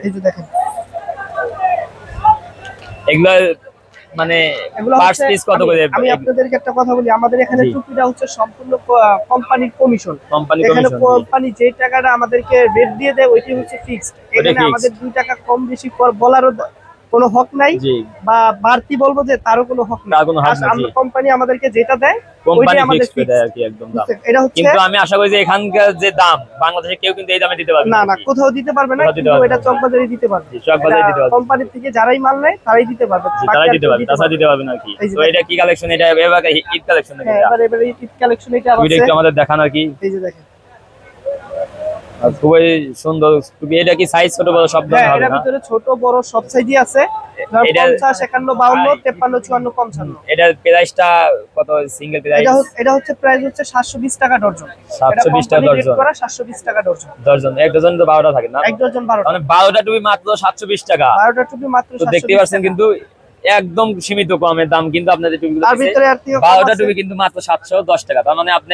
এই যে দেখেন এগুলো মানে পার পিস কত করে? আমি আপনাদেরকে একটা কথা বলি, আমাদের এখানে টুপিটা হচ্ছে সম্পূর্ণ কোম্পানির কমিশন। কোম্পানি এখানে কমিশন, কোম্পানি যে টাকাটা আমাদেরকে রেট দিয়ে দেয় ওইটি হচ্ছে ফিক্সড। এখানে আমাদের 2 টাকা কম বেশি বলারও কোনো হক নাই, বা বাড়তি বলবো যে তারও কোনো হক নাই। আমরা কোম্পানি আমাদেরকে যেটা দেয় ওইটাই আমাদের ফিক্স দেয় আর কি, একদম দাম। এটা হচ্ছে, কিন্তু আমি আশা করি যে এখানকার যে দাম বাংলাদেশে কেউ কিন্তু এই দামে দিতে পারবে না। না, কোথাও দিতে পারবে না, কিন্তু এটা চকবাজারে দিতে পারবে। চকবাজারে দিতে পারবে, কোম্পানির থেকে যারাই মাল নেয় তারাই দিতে পারবে, তারাই দিতে পারবে, তাছাড়া দিতে পারবে না কি। তো এটা কি কালেকশন? এটা এবারে ঈদ কালেকশন নাকি? হ্যাঁ, এবারে ঈদ কালেকশন। এটা আছে, একটু আমাদের দেখানো কি। এই যে দেখেন খুবই সুন্দর টুপি। এটা কি সাইজ ছোট বড় সব ধরনের হবে? এর ভিতরে ছোট বড় সব সাইজই আছে। 50, 51, 52, 53, 54, 55। এটার প্রাইসটা কত? সিঙ্গেল প্রাইস এটা হচ্ছে প্রাইস হচ্ছে 720 টাকা ডজন। 720 টাকা ডজন। 720 টাকা ডজন। ডজন, এক ডজন তো 12টা থাকে না? এক ডজন 12টা। মানে 12টা টুপি মাত্র 720 টাকা। 12টা টুপি মাত্র 720 টাকা। দেখতে পাচ্ছেন কিন্তু একদম সীমিত কমের দাম কিন্তু আপনাদের টুপিগুলো। তার ভিতরে আর 12টা টুপি কিন্তু মাত্র 710 টাকা। তার মানে আপনি